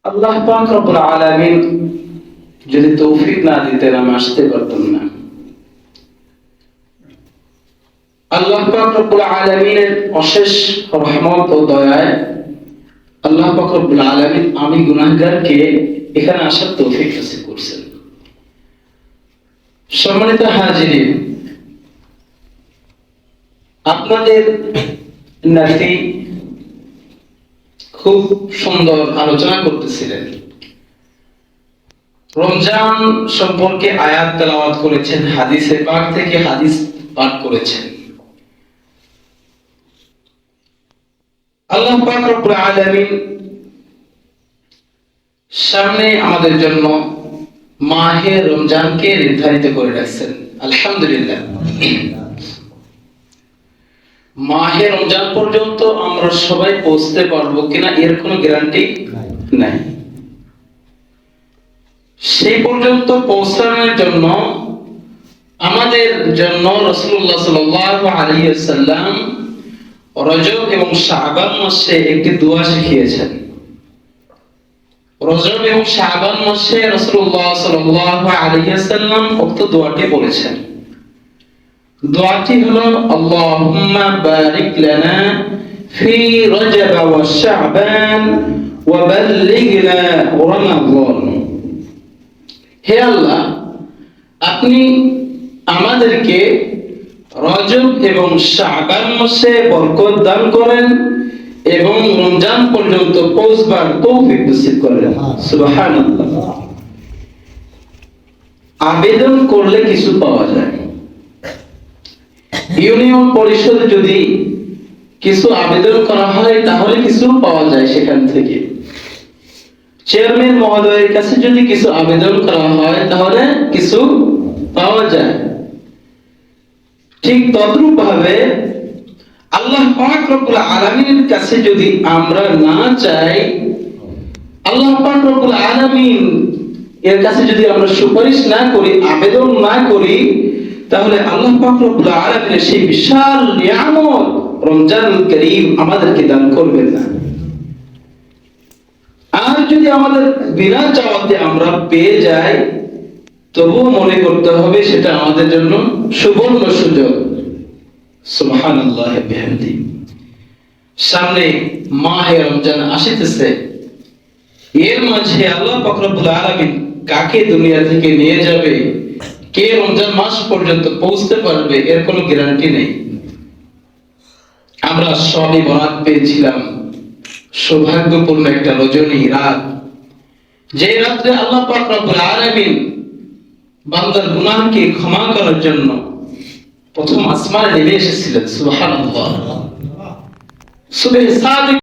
আল্লাহ পাক রব্বুল আলামিন যদি তৌফিক না দিতেন আমি আসতে পারতাম না। আল্লাহ পাক রব্বুল আলামিনের অশেষ রহমত ও দয়ায় আল্লাহ পাক রব্বুল আলামিন আমি গুনাহগারকে এখানে আসার তৌফিক নসিব করেছেন। সম্মানিত হাজিরিন, আপনাদের নাতি খুব সুন্দর আলোচনা করতেছিলেন। রমজান সম্পর্কে আয়াত তেলাওয়াত করেছেন, হাদিসে পাক থেকে হাদিস পাঠ করেছেন। আল্লাহ পাক রব্বুল আলামিন সামনে আমাদের জন্য মাহে রমজানকে নির্ধারিত করে রাখছেন। আলহামদুলিল্লাহ, মাহে রমজান পর্যন্ত আমরা সবাই পৌঁছতে পারবো কিনা এর কোনো গ্যারান্টি নাই। সেই পর্যন্ত পৌঁছানোর জন্য আমাদের জন্য রাসূলুল্লাহ সাল্লাল্লাহু আলাইহি ওয়াসাল্লাম রজব এবং শাবান মাসে একটি দোয়া শিখিয়েছেন। রজব এবং শাবান মাসে রাসূলুল্লাহ সাল্লাল্লাহু আলাইহি ওয়াসাল্লাম উক্ত দোয়াটি বলেছেন। দোয়াটি হলো আল্লাহুম্মা বারিক লানা ফি রজব ওয়া শাবান ওয়া বাল্লিগনা রমাদান। হে আল্লাহ, আপনি আমাদেরকে রজব এবং শাবান মাসে বরকত দান করেন এবং রমজান পর্যন্ত পৌঁছবার তৌফিক নসিব করেন। সুবহানাল্লাহ। আবেদন করলে কিছু পাওয়া যায়। ইউনিয়ন পরিষদে যদি কিছু আবেদন করা হয় তাহলে কিছু পাওয়া যায় সেখান থেকে। চেয়ারম্যান মহোদয়ের কাছে যদি কিছু আবেদন করা হয় তাহলে কিছু পাওয়া যায়। ঠিক তদ্রূপ ভাবে আল্লাহ পাক রব্বুল আলামিনের কাছে যদি আমরা না চাই, আল্লাহ পাক রব্বুল আলামিন এর কাছে যদি আমরা সুপারিশ না করি, আবেদন না করি, তাহলে আল্লাহ পাক রব্বুল আলামিনের সেই বিশাল নিয়ামত রমজানুল কারীম আমাদেরকে দান করবেন না। আর যদি আমাদের বিনা চাওয়াতে আমরা পেয়ে যাই, তবুও মনে করতে হবে সেটা আমাদের জন্য সুবর্ণ সুযোগ। সুবহানাল্লাহ বিহামদি। সামনে মাহে রমজান আসিতেছে। এর মাঝে আল্লাহ পাক রব্বুল আলামিন কাকে দুনিয়া থেকে নিয়ে যাবে, কে রমজান মাস পর্যন্ত পৌঁছতে পারবে এর কোনো গ্যারান্টি নেই। আমরা সবই বরাত পেয়েছিলাম, সৌভাগ্যপূর্ণ একটা রজনী রাত, যে রাত্রে আল্লাহ পাক রব্বুল আলামিন বান্দার গুনাহকে ক্ষমা করার জন্য প্রথম আসমানে নেমে এসেছিলেন। সুবহানাল্লাহ। সুবহে সাদিক